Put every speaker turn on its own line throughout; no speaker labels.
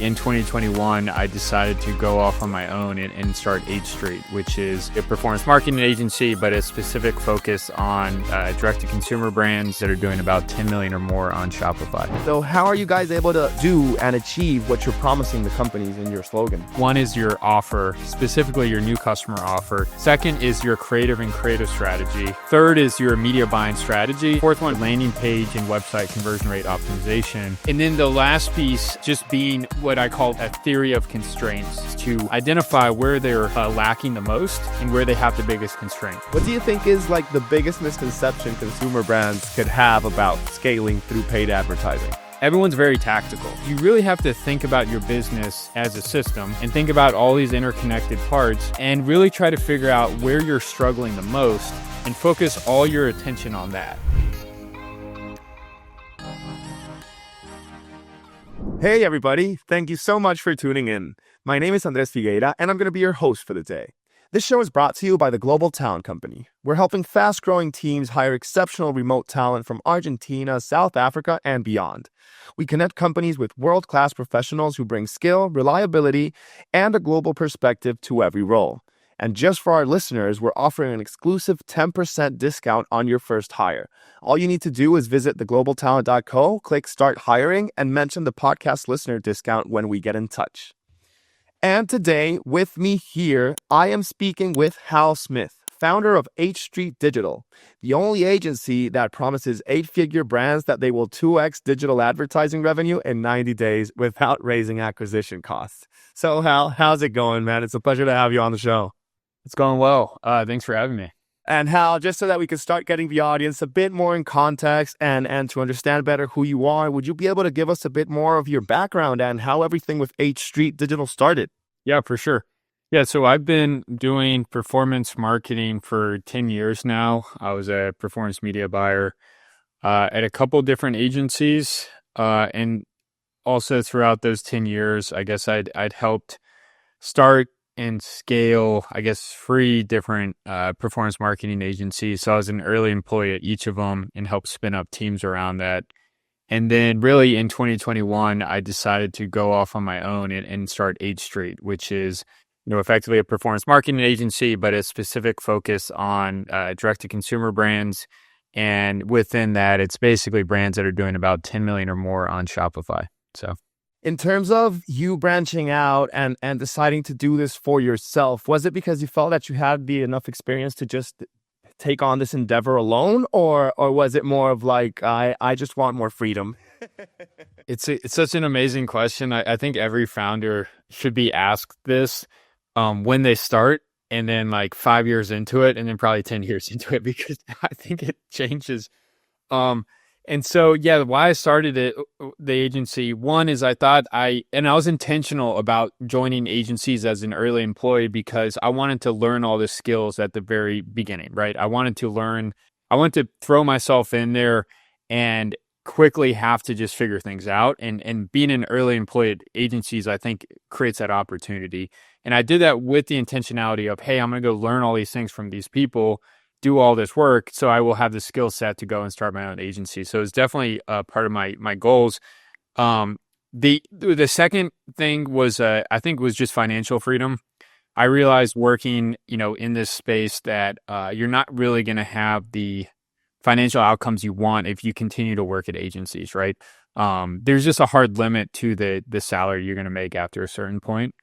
In 2021, I decided to go off on my own and start H Street, which is a performance marketing agency, but a specific focus on direct-to-consumer brands that are doing about 10 million or more on Shopify.
So how are you guys able to do and achieve what you're promising the companies in your slogan?
One is your offer, specifically your new customer offer. Second is your creative strategy. Third is your media buying strategy. Fourth one, landing page and website conversion rate optimization. And then the last piece, just being what I call a theory of constraints, to identify where they're lacking the most and where they have the biggest constraint.
What do you think is like the biggest misconception consumer brands could have about scaling through paid advertising?
Everyone's very tactical. You really have to think about your business as a system and think about all these interconnected parts and really try to figure out where you're struggling the most and focus all your attention on that.
Hey everybody, thank you so much for tuning in. My name is Andres Figueira and I'm going to be your host for the day. This show is brought to you by the Global Talent Company. We're helping fast-growing teams hire exceptional remote talent from Argentina, South Africa, and beyond. We connect companies with world-class professionals who bring skill, reliability, and a global perspective to every role. And just for our listeners, we're offering an exclusive 10% discount on your first hire. All you need to do is visit theglobaltalent.co, click Start Hiring, and mention the podcast listener discount when we get in touch. And today, with me here, I am speaking with Hal Smith, founder of H Street Digital, the only agency that promises 8-figure brands that they will 2x digital advertising revenue in 90 days without raising acquisition costs. So Hal, how's it going, man? It's a pleasure to have you on the show.
It's going well. Thanks for having me.
And Hal, just so that we can start getting the audience a bit more in context and to understand better who you are, would you be able to give us a bit more of your background and how everything with H Street Digital started?
Yeah, for sure. Yeah, so I've been doing performance marketing for 10 years now. I was a performance media buyer at a couple different agencies. And also throughout those 10 years, I guess I'd helped start and scale, 3 different performance marketing agencies. So I was an early employee at each of them and helped spin up teams around that. And then really in 2021, I decided to go off on my own and start H Street, which is, effectively a performance marketing agency, but a specific focus on direct-to-consumer brands. And within that, it's basically brands that are doing about 10 million or more on Shopify. So
in terms of you branching out and deciding to do this for yourself, was it because you felt that you had enough experience to just take on this endeavor alone, or was it more of like, I just want more freedom?
It's such an amazing question. I think every founder should be asked this when they start, and then like 5 years into it, and then probably 10 years into it, because I think it changes. And so, yeah, why I started the agency, one is I was intentional about joining agencies as an early employee because I wanted to learn all the skills at the very beginning, right? I wanted to throw myself in there and quickly have to just figure things out. And being an early employee at agencies, I think, creates that opportunity. And I did that with the intentionality of, hey, I'm going to go learn all these things from these people, do all this work, so I will have the skill set to go and start my own agency. So it's definitely part of my goals. The second thing was, I think, was just financial freedom. I realized working, in this space that you're not really going to have the financial outcomes you want if you continue to work at agencies, right? There's just a hard limit to the salary you're going to make after a certain point.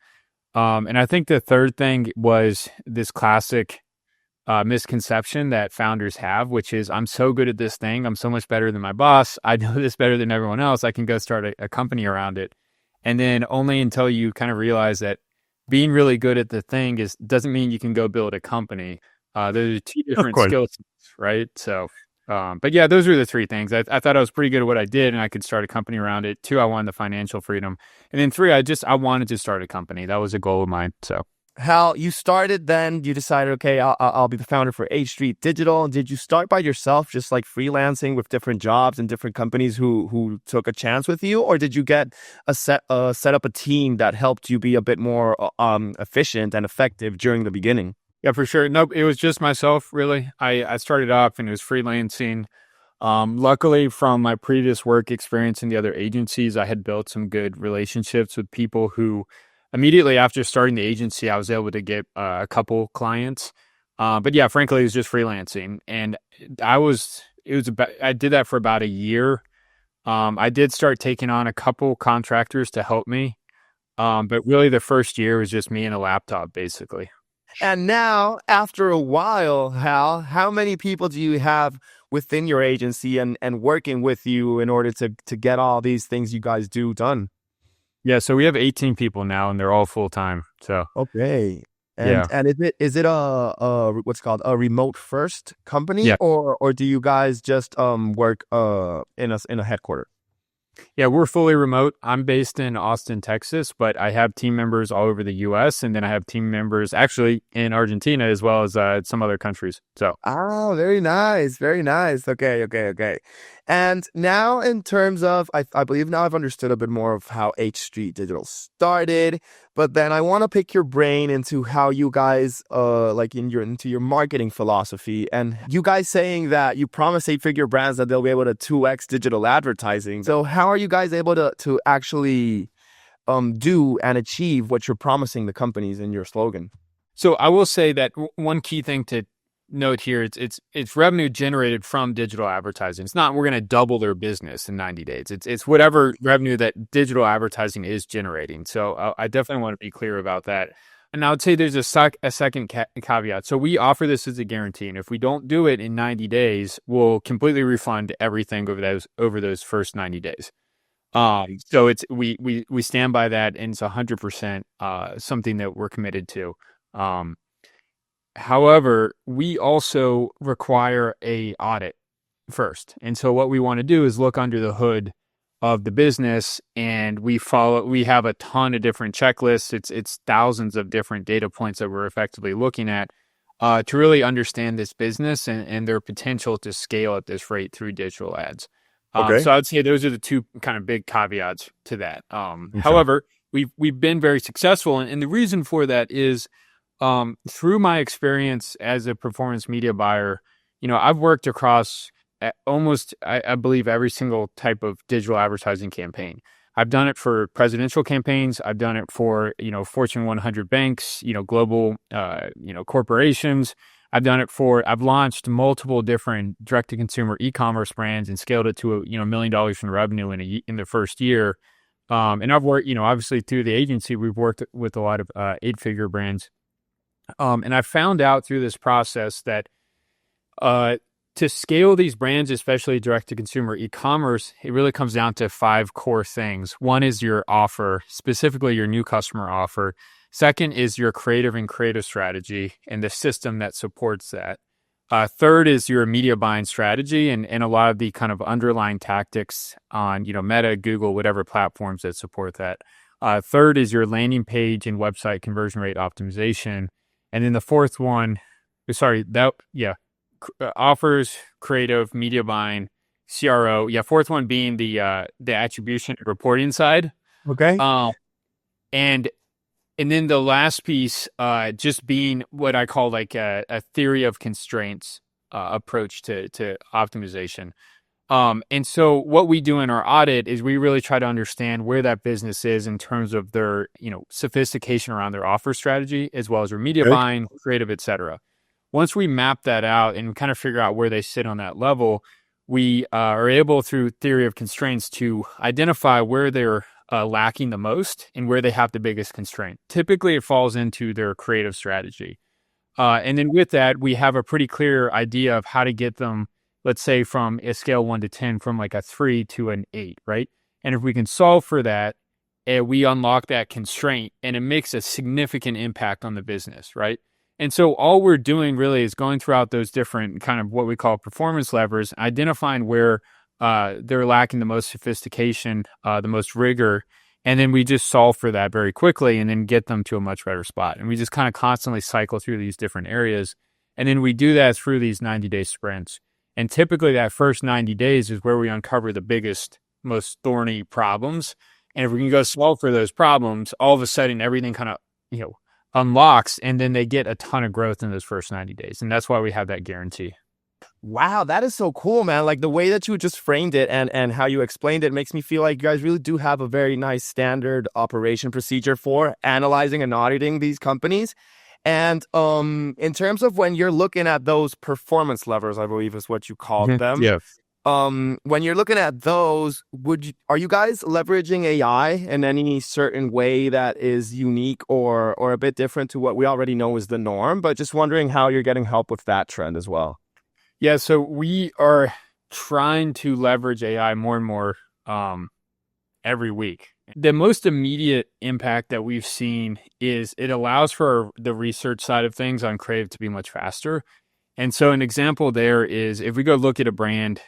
And I think the third thing was this classic misconception that founders have, which is, I'm so good at this thing, I'm so much better than my boss, I know this better than everyone else, I can go start a company around it. And then only until you kind of realize that being really good at the thing doesn't mean you can go build a company. Those are 2 different skill sets, right? So but yeah, those are the 3 things. I thought I was pretty good at what I did and I could start a company around it. 2, I wanted the financial freedom. And then 3, I wanted to start a company. That was a goal of mine. So
Hal, you started, then you decided, okay, I'll be the founder for H Street Digital. Did you start by yourself, just like freelancing with different jobs and different companies who took a chance with you? Or did you get set up a team that helped you be a bit more efficient and effective during the beginning?
Yeah, for sure. Nope, it was just myself, really. I started off and it was freelancing. Luckily, from my previous work experience in the other agencies, I had built some good relationships with people who immediately after starting the agency, I was able to get a couple clients. But yeah, frankly, it was just freelancing. And I did that for about a year. I did start taking on a couple contractors to help me. But really the first year was just me and a laptop, basically.
And now, after a while, Hal, how many people do you have within your agency and working with you in order to get all these things you guys do done?
Yeah, so we have 18 people now and they're all full time. So
Okay.
yeah.
And is it a what's called a remote first company,
Yeah.
or do you guys just work in a headquarter?
Yeah, we're fully remote. I'm based in Austin, Texas, but I have team members all over the US, and then I have team members actually in Argentina as well as some other countries. So,
Oh, very nice. Very nice. Okay, okay, okay. And now, in terms of, I believe now I've understood a bit more of how H Street Digital started, but then I want to pick your brain into how you guys, like into your marketing philosophy, and you guys saying that you promise eight-figure brands that they'll be able to 2x digital advertising. So, how are you guys able to actually do and achieve what you're promising the companies in your slogan?
so I will say that one key thing to note here, it's revenue generated from digital advertising. It's not we're going to double their business in 90 days. It's whatever revenue that digital advertising is generating. So I definitely want to be clear about that. And I would say there's a second caveat. So we offer this as a guarantee, and if we don't do it in 90 days, we'll completely refund everything over those first 90 days. So it's we stand by that, and it's 100% something that we're committed to. Um, However, we also require a audit first. And so what we want to do is look under the hood of the business, and we have a ton of different checklists. It's thousands of different data points that we're effectively looking at to really understand this business and their potential to scale at this rate through digital ads.
Okay.
So I would say those are the two kind of big caveats to that.
Okay.
However, we've been very successful, and the reason for that is through my experience as a performance media buyer, I've worked across almost, I believe, every single type of digital advertising campaign. I've done it for presidential campaigns. I've done it for, Fortune 100 banks, global, corporations. I've launched multiple different direct to consumer e-commerce brands and scaled it to, $1 million in revenue in the first year. And I've worked, obviously through the agency, we've worked with a lot of 8-figure brands. And I found out through this process that to scale these brands, especially direct to consumer e-commerce, it really comes down to 5 core things. One is your offer, specifically your new customer offer. Second is your creative strategy and the system that supports that. Third is your media buying strategy and a lot of the kind of underlying tactics on, Meta, Google, whatever platforms that support that. Third is your landing page and website conversion rate optimization. And then the fourth one, offers, creative, media buying, CRO. Yeah, fourth one being the attribution and reporting side.
Okay.
Um, and then the last piece, just being what I call like a theory of constraints approach to optimization. And so what we do in our audit is we really try to understand where that business is in terms of their, sophistication around their offer strategy, as well as their media
Okay.
buying, creative, et cetera. Once we map that out and kind of figure out where they sit on that level, we are able through theory of constraints to identify where they're lacking the most and where they have the biggest constraint. Typically, it falls into their creative strategy. And then with that, we have a pretty clear idea of how to get them, let's say, from a scale 1 to 10, from like a 3 to an 8, right? And if we can solve for that, we unlock that constraint and it makes a significant impact on the business, right? And so all we're doing really is going throughout those different kind of what we call performance levers, identifying where they're lacking the most sophistication, the most rigor, and then we just solve for that very quickly and then get them to a much better spot. And we just kind of constantly cycle through these different areas. And then we do that through these 90-day sprints. And typically that first 90 days is where we uncover the biggest, most thorny problems. And if we can go solve for those problems, all of a sudden everything kind of, unlocks, and then they get a ton of growth in those first 90 days. And that's why we have that guarantee.
Wow, that is so cool, man. Like the way that you just framed it and how you explained it makes me feel like you guys really do have a very nice standard operation procedure for analyzing and auditing these companies. And in terms of when you're looking at those performance levers, I believe is what you called
Mhm.
them.
Yeah.
When you're looking at those, are you guys leveraging AI in any certain way that is unique or a bit different to what we already know is the norm? But just wondering how you're getting help with that trend as well.
Yeah, so we are trying to leverage AI more and more every week. The most immediate impact that we've seen is it allows for the research side of things on Crave to be much faster. And so an example there is if we go look at a brand,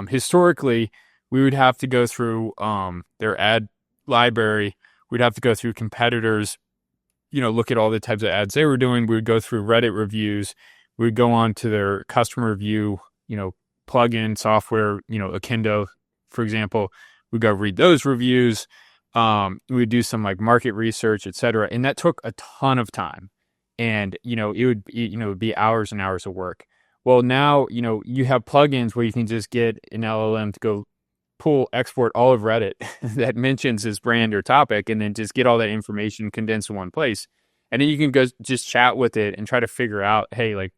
historically, we would have to go through their ad library. We'd have to go through competitors, look at all the types of ads they were doing. We would go through Reddit reviews. We would go on to their customer review, plugin software, Akendo, for example. We'd go read those reviews. We would do some like market research, et cetera. And that took a ton of time. And, it would be hours and hours of work. Well, now, you have plugins where you can just get an LLM to go export all of Reddit that mentions this brand or topic, and then just get all that information condensed in one place. And then you can go just chat with it and try to figure out, hey, like,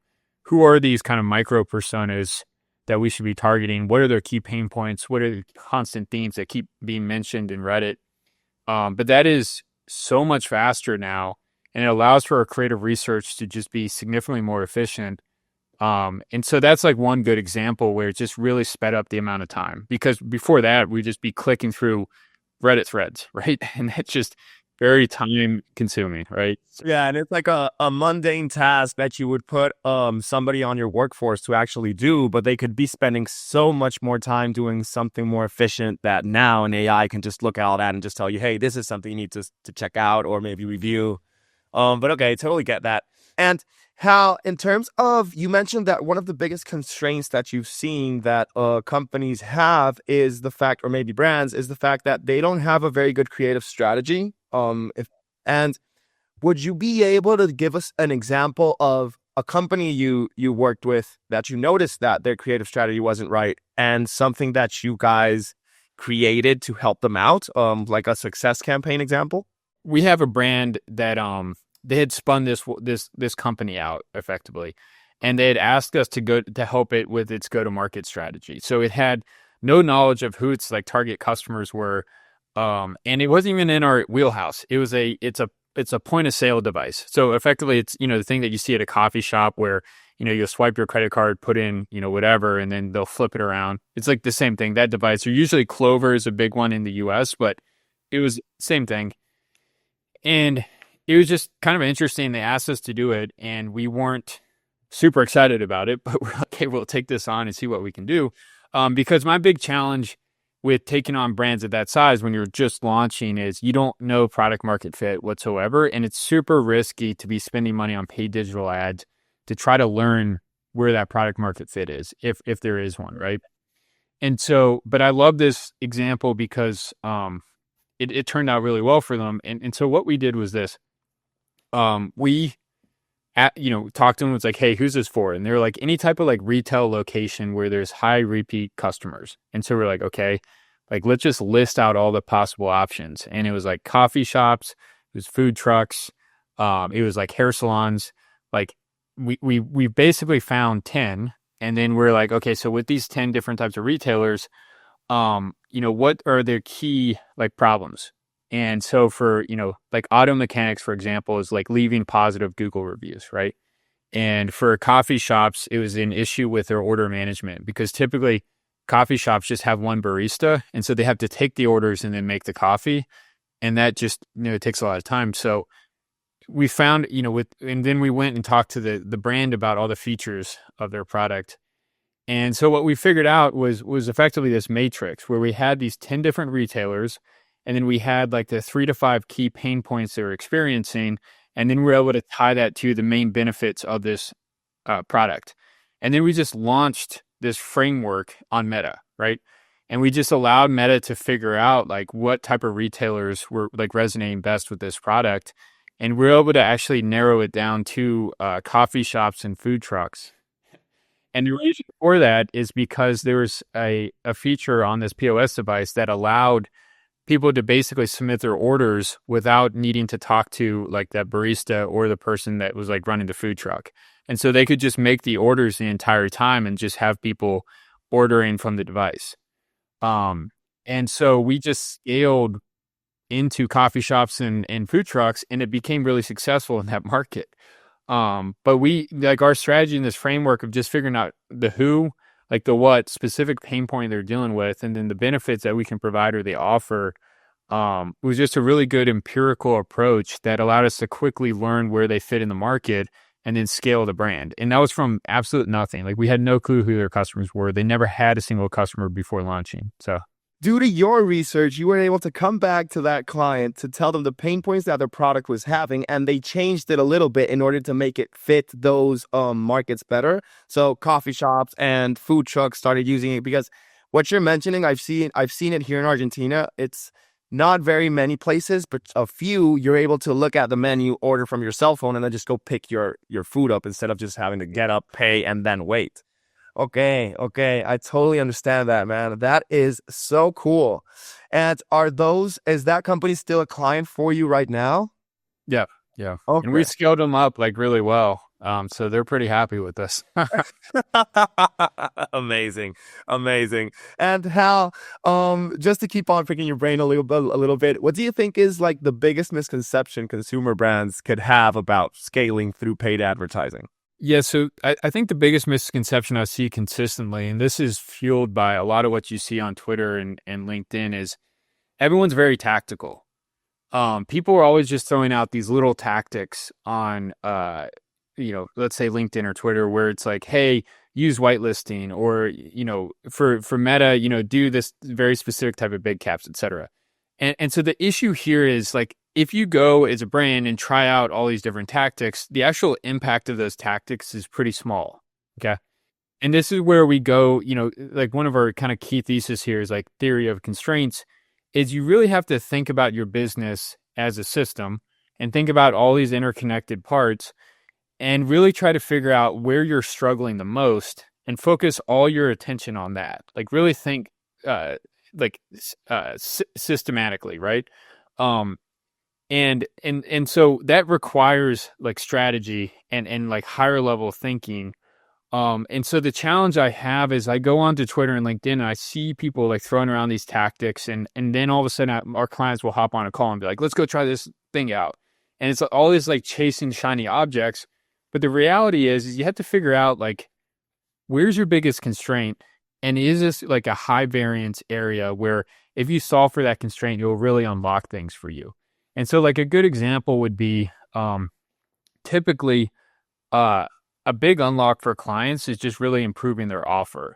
who are these kind of micro personas that we should be targeting? What are their key pain points? What are the constant themes that keep being mentioned in Reddit? But that is so much faster now, and it allows for our creative research to just be significantly more efficient. And so that's like one good example where it just really sped up the amount of time, because before that we'd just be clicking through Reddit threads, right? And that's just very time consuming, right?
Yeah, and it's like a mundane task that you would put somebody on your workforce to actually do, but they could be spending so much more time doing something more efficient that now an AI can just look at all that and just tell you, hey, this is something you need to check out or maybe review. But okay, totally get that. And how, in terms of, you mentioned that one of the biggest constraints that you've seen that companies have is the fact, or maybe brands, is the fact that they don't have a very good creative strategy. And would you be able to give us an example of a company you worked with that you noticed that their creative strategy wasn't right, and something that you guys created to help them out, like a success campaign example?
We have a brand that they had spun this company out effectively, and they had asked us to help it with its go-to-market strategy. So it had no knowledge of who its like target customers were, and it wasn't even in our wheelhouse. It's a point of sale device. So effectively, it's the thing that you see at a coffee shop where you'll swipe your credit card, put in whatever, and then they'll flip it around. It's like the same thing. That device, or usually Clover is a big one in the U.S., but it was same thing. And it was just kind of interesting. They asked us to do it, and we weren't super excited about it, but we're like, okay, we'll take this on and see what we can do. Because my big challenge with taking on brands of that size when you're just launching is you don't know product market fit whatsoever. And it's super risky to be spending money on paid digital ads to try to learn where that product market fit is, if there is one, right? And so, but I love this example because it turned out really well for them. And so what we did was this. We talked to them. It's like, hey, who's this for? And they're like, any type of like retail location where there's high repeat customers. And so we're like, okay, like let's just list out all the possible options. And it was like coffee shops, it was food trucks, it was like hair salons. Like we basically found 10, and then we're like, okay, so with these 10 different types of retailers, what are their key like problems? And so for, like auto mechanics, for example, is like leaving positive Google reviews, right? And for coffee shops, it was an issue with their order management, because typically coffee shops just have one barista. And so they have to take the orders and then make the coffee. And that just, it takes a lot of time. So we found, and then we went and talked to the brand about all the features of their product. And so what we figured out was effectively this matrix where we had these 10 different retailers, and then we had like the 3 to 5 key pain points they were experiencing. And then we were able to tie that to the main benefits of this product. And then we just launched this framework on Meta, right? And we just allowed Meta to figure out like what type of retailers were like resonating best with this product. And we're able to actually narrow it down to coffee shops and food trucks. And the reason for that is because there was a feature on this POS device that allowed people to basically submit their orders without needing to talk to like that barista or the person that was like running the food truck. And so they could just make the orders the entire time and just have people ordering from the device. Um, and so we just scaled into coffee shops and food trucks, and it became really successful in that market. But we like our strategy in this framework of just figuring out the who, like the what specific pain point they're dealing with, and then the benefits that we can provide or they offer. Was just a really good empirical approach that allowed us to quickly learn where they fit in the market and then scale the brand. And that was from absolute nothing. Like we had no clue who their customers were. They never had a single customer before launching. So
Due to your research, you were able to come back to that client to tell them the pain points that their product was having, and they changed it a little bit in order to make it fit those markets better. So coffee shops and food trucks started using it because what you're mentioning, I've seen it here in Argentina. It's not very many places, but a few. You're able to look at the menu, order from your cell phone, and then just go pick your food up instead of just having to get up, pay, and then wait. Okay, okay. I totally understand that, man. That is so cool. And is that company still a client for you right now?
yeah, yeah. And we
Okay.
scaled them up like really well. So they're pretty happy with us.
Amazing. Amazing. And Hal, just to keep on picking your brain a little bit, what do you think is like the biggest misconception consumer brands could have about scaling through paid advertising?
Yeah, so I think the biggest misconception I see consistently, and this is fueled by a lot of what you see on Twitter and LinkedIn, is everyone's very tactical. People are always just throwing out these little tactics on, let's say LinkedIn or Twitter, where it's like, hey, use whitelisting, or for Meta, do this very specific type of big caps, etc. And so the issue here is like if you go as a brand and try out all these different tactics, the actual impact of those tactics is pretty small. Okay. And this is where we go, like one of our kind of key thesis here is like theory of constraints is you really have to think about your business as a system and think about all these interconnected parts and really try to figure out where you're struggling the most and focus all your attention on that. Like really think uh, systematically, right? Um, and so that requires like strategy and like higher level thinking. And so the challenge I have is I go onto Twitter and LinkedIn and I see people like throwing around these tactics, and then all of a sudden our clients will hop on a call and be like, let's go try this thing out. And it's all this like chasing shiny objects. But the reality is you have to figure out like, where's your biggest constraint? And is this like a high variance area where if you solve for that constraint, you'll really unlock things for you? And so like a good example would be typically a big unlock for clients is just really improving their offer.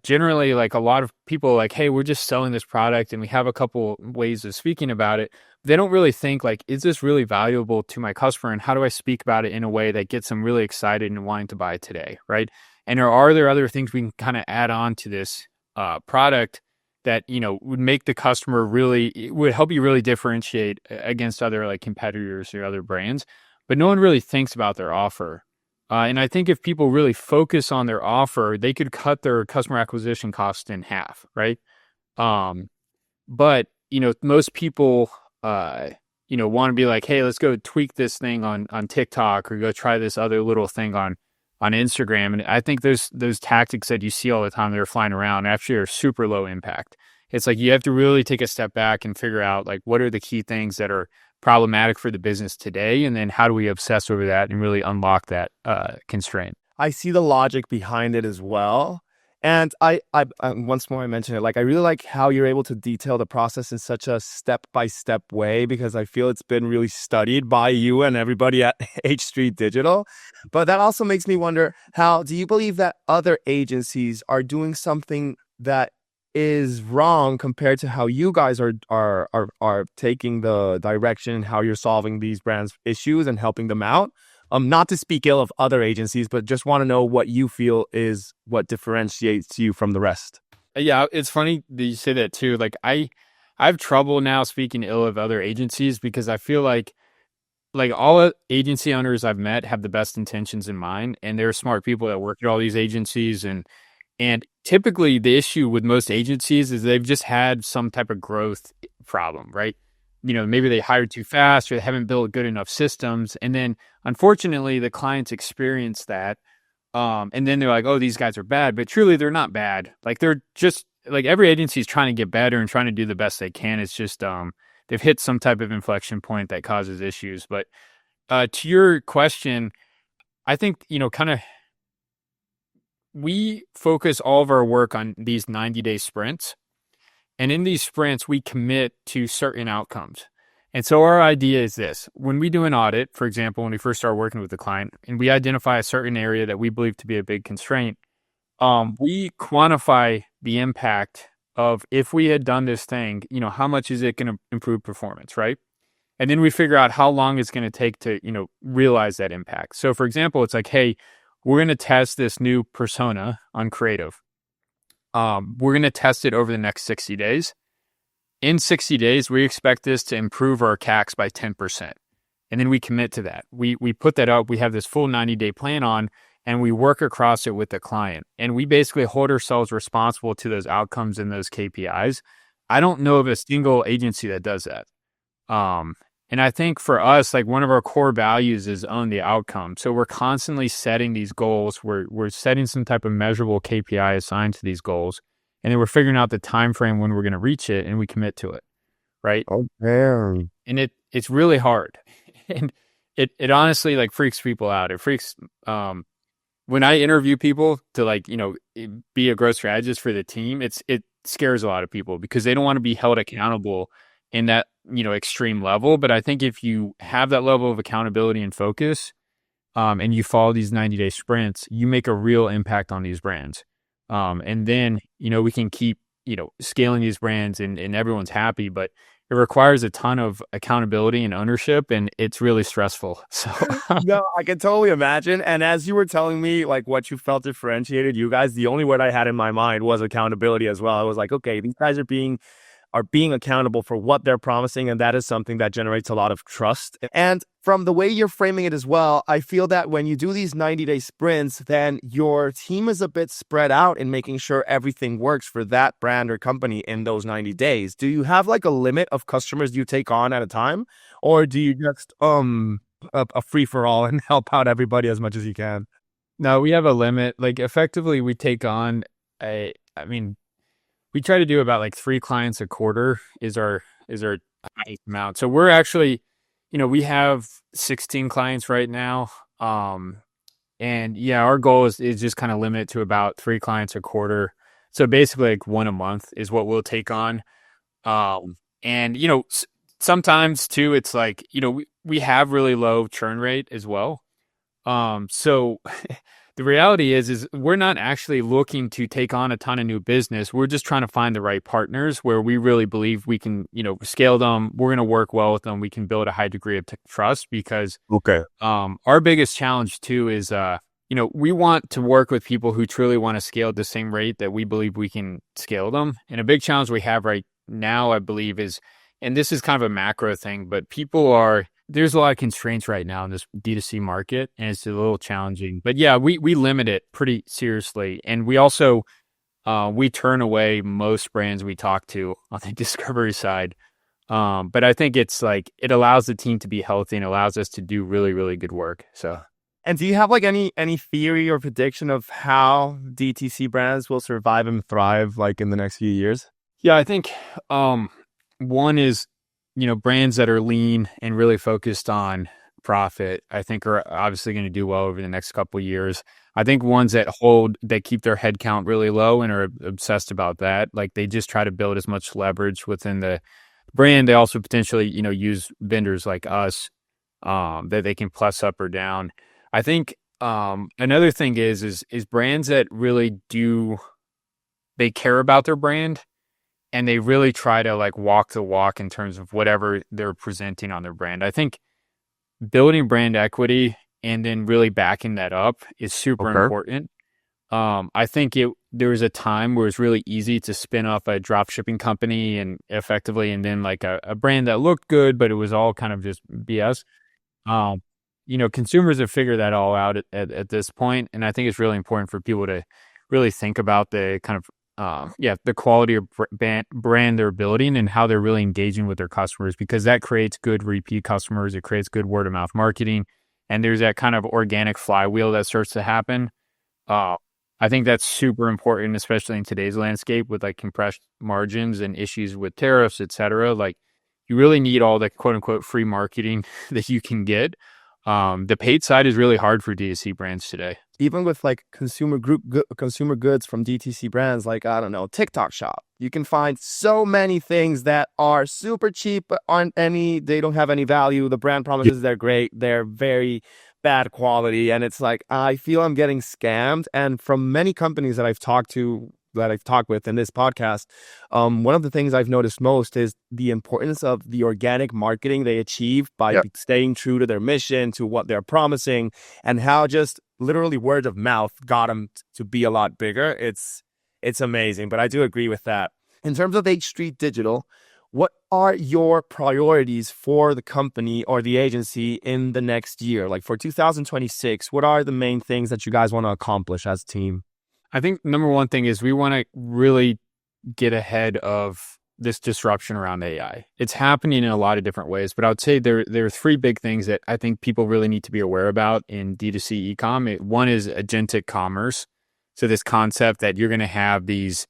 Generally, like a lot of people like, hey, we're just selling this product and we have a couple ways of speaking about it. They don't really think like, is this really valuable to my customer? And how do I speak about it in a way that gets them really excited and wanting to buy it today, right? And are there other things we can kind of add on to this product that, would make the customer would help you really differentiate against other like competitors or other brands, but no one really thinks about their offer. And I think if people really focus on their offer, they could cut their customer acquisition cost in half, right? Um, but most people, want to be like, hey, let's go tweak this thing on TikTok or go try this other little thing on Instagram. And I think those tactics that you see all the time that are flying around actually are super low impact. It's like you have to really take a step back and figure out like what are the key things that are problematic for the business today, and then how do we obsess over that and really unlock that constraint.
I see the logic behind it as well. And I once more I mention it, like I really like how you're able to detail the process in such a step-by-step way, because I feel it's been really studied by you and everybody at H Street Digital. But that also makes me wonder, how do you believe that other agencies are doing something that is wrong compared to how you guys are taking the direction, how you're solving these brands' issues and helping them out? Not to speak ill of other agencies, but just want to know what you feel is what differentiates you from the rest.
Yeah, it's funny that you say that too. Like I have trouble now speaking ill of other agencies because I feel like like all agency owners I've met have the best intentions in mind, and they're smart people that work at all these agencies. And typically the issue with most agencies is they've just had some type of growth problem, right? Maybe they hired too fast or they haven't built good enough systems. And then unfortunately the clients experience that. And then they're like, oh, these guys are bad, but truly they're not bad. Like they're just like every agency is trying to get better and trying to do the best they can. It's just they've hit some type of inflection point that causes issues. But to your question, I think, kind of we focus all of our work on these 90-day sprints. And in these sprints, we commit to certain outcomes. And so our idea is this. When we do an audit, for example, when we first start working with the client and we identify a certain area that we believe to be a big constraint, we quantify the impact of if we had done this thing, how much is it going to improve performance, right? And then we figure out how long it's going to take to, realize that impact. So for example, it's like, hey, we're going to test this new persona on creative. We're going to test it over the next 60 days. In 60 days, we expect this to improve our CACs by 10%. And then we commit to that. We put that up. We have this full 90-day plan on, and we work across it with the client. And we basically hold ourselves responsible to those outcomes and those KPIs. I don't know of a single agency that does that. And I think for us, like one of our core values is own the outcome. So we're constantly setting these goals. We're setting some type of measurable KPI assigned to these goals. And then we're figuring out the time frame when we're going to reach it, and we commit to it, right?
Okay.
And it's really hard, and it honestly like freaks people out. It freaks when I interview people to be a growth strategist for the team. It scares a lot of people because they don't want to be held accountable in that extreme level. But I think if you have that level of accountability and focus, and you follow these 90-day sprints, you make a real impact on these brands. And then, we can keep, scaling these brands and everyone's happy, but it requires a ton of accountability and ownership, and it's really stressful. So
No, I can totally imagine. And as you were telling me like what you felt differentiated you guys, the only word I had in my mind was accountability as well. I was like, okay, these guys are being accountable for what they're promising, and that is something that generates a lot of trust. And from the way you're framing it as well, I feel that when you do these 90-day sprints, then your team is a bit spread out in making sure everything works for that brand or company in those 90 days. Do you have like a limit of customers you take on at a time, or do you just a free for all and help out everybody as much as you can?
no, we have a limit. Like effectively we take on we try to do about like 3 clients a quarter is our amount. So we're actually, we have 16 clients right now. And yeah, our goal is just kind of limit to about 3 clients a quarter. So basically like 1 a month is what we'll take on. And sometimes too, it's like, we have really low churn rate as well. So the reality is we're not actually looking to take on a ton of new business. We're just trying to find the right partners where we really believe we can, scale them. We're going to work well with them. We can build a high degree of trust because, our biggest challenge too is, we want to work with people who truly want to scale at the same rate that we believe we can scale them. And a big challenge we have right now, I believe is, and this is kind of a macro thing, but there's a lot of constraints right now in this DTC market, and it's a little challenging. But yeah, we limit it pretty seriously. And we also, we turn away most brands we talk to on the discovery side. But I think it's like, it allows the team to be healthy and allows us to do really, really good work. So.
And do you have like any theory or prediction of how DTC brands will survive and thrive like in the next few years?
Yeah, I think one is, brands that are lean and really focused on profit, I think are obviously going to do well over the next couple of years. I think ones that keep their head count really low and are obsessed about that, like they just try to build as much leverage within the brand. They also potentially, use vendors like us that they can plus up or down. I think another thing is brands that really they care about their brand and they really try to like walk the walk in terms of whatever they're presenting on their brand. I think building brand equity and then really backing that up is super important. I think there was a time where it's really easy to spin off a drop shipping company and then like a brand that looked good, but it was all kind of just BS. Um, consumers have figured that all out at this point, and I think it's really important for people to really think about the kind of the quality of brand they're building and how they're really engaging with their customers, because that creates good repeat customers, it creates good word of mouth marketing, and there's that kind of organic flywheel that starts to happen. Uh, I think that's super important, especially in today's landscape with like compressed margins and issues with tariffs, et cetera. Like, you really need all the quote unquote free marketing that you can get. The paid side is really hard for DTC brands today.
Even with like consumer goods from DTC brands, like, I don't know, TikTok shop, you can find so many things that are super cheap but they don't have any value. The brand promises they're great, they're very bad quality, and it's like, I feel I'm getting scammed. And from many companies that I've talked with in this podcast, one of the things I've noticed most is the importance of the organic marketing they achieve by staying true to their mission, to what they're promising, and how just literally word of mouth got them to be a lot bigger. It's amazing. But I do agree with that. In terms of H Street Digital, what are your priorities for the company or the agency in the next year? Like for 2026, what are the main things that you guys want to accomplish as a team?
I think number one thing is we want to really get ahead of this disruption around AI. It's happening in a lot of different ways, but I would say there are three big things that I think people really need to be aware about in D2C e-com. One is agentic commerce. So this concept that you're going to have these,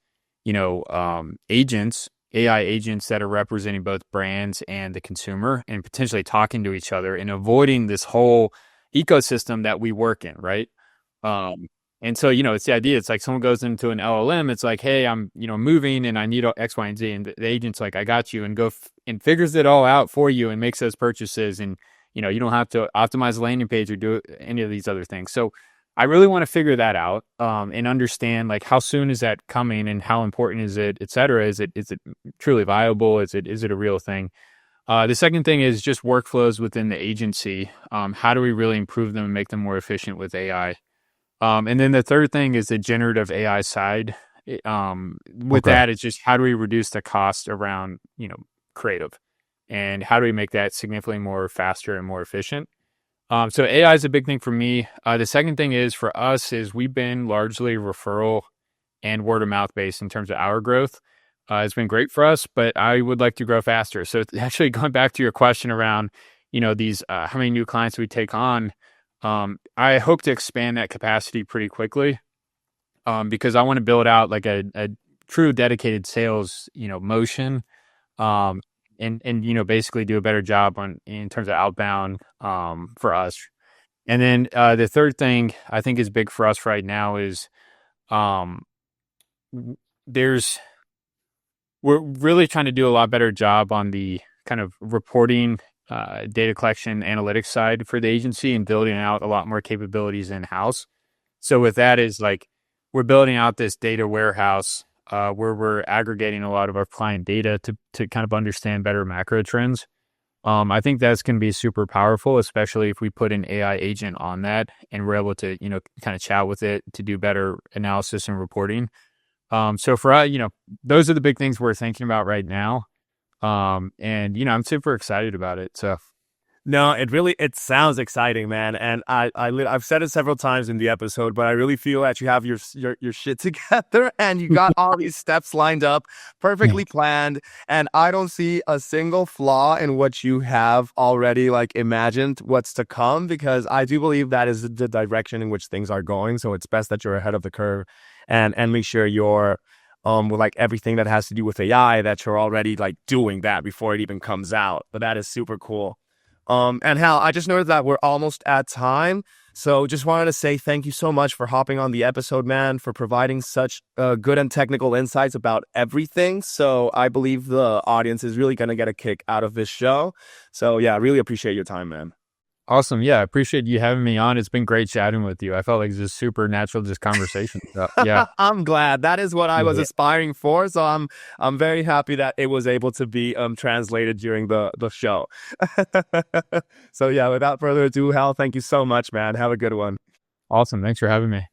agents, AI agents that are representing both brands and the consumer and potentially talking to each other and avoiding this whole ecosystem that we work in, right? And so, it's the idea. It's like someone goes into an LLM. It's like, hey, I'm, moving and I need X, Y, and Z. And the agent's like, I got you, and and figures it all out for you and makes those purchases. And, you don't have to optimize the landing page or do any of these other things. So I really want to figure that out and understand like how soon is that coming and how important is it, et cetera. Is it truly viable? Is it a real thing? The second thing is just workflows within the agency. How do we really improve them and make them more efficient with AI? And then the third thing is the generative AI side. That, it's just how do we reduce the cost around, creative, and how do we make that significantly more faster and more efficient? So AI is a big thing for me. The second thing is for us is we've been largely referral and word of mouth based in terms of our growth. It's been great for us, but I would like to grow faster. So actually going back to your question around, these, how many new clients we take on, I hope to expand that capacity pretty quickly, because I want to build out like a true dedicated sales, motion, and basically do a better job in terms of outbound, for us. And then the third thing I think is big for us right now is we're really trying to do a lot better job on the kind of reporting, data collection, analytics side for the agency and building out a lot more capabilities in-house. So with that is like, we're building out this data warehouse where we're aggregating a lot of our client data to kind of understand better macro trends. I think that's going to be super powerful, especially if we put an AI agent on that and we're able to, kind of chat with it to do better analysis and reporting. So for us, those are the big things we're thinking about right now. And I'm super excited about it. So
No, it sounds exciting, man. And I've said it several times in the episode, but I really feel that you have your shit together and you got all these steps lined up, perfectly planned. And I don't see a single flaw in what you have already like imagined what's to come, because I do believe that is the direction in which things are going. So it's best that you're ahead of the curve and make sure you're with like everything that has to do with AI, that you're already like doing that before it even comes out. But that is super cool. And Hal, I just noticed that we're almost at time. So just wanted to say thank you so much for hopping on the episode, man, for providing such good and technical insights about everything. So I believe the audience is really going to get a kick out of this show. So yeah, I really appreciate your time, man.
awesome. Yeah, I appreciate you having me on. It's been great chatting with you. I felt like it's just super natural, just conversation. So, yeah.
I'm glad. That is what I was aspiring for. So I'm very happy that it was able to be translated during the show. So yeah, without further ado, Hal, thank you so much, man. Have a good one.
Awesome. Thanks for having me.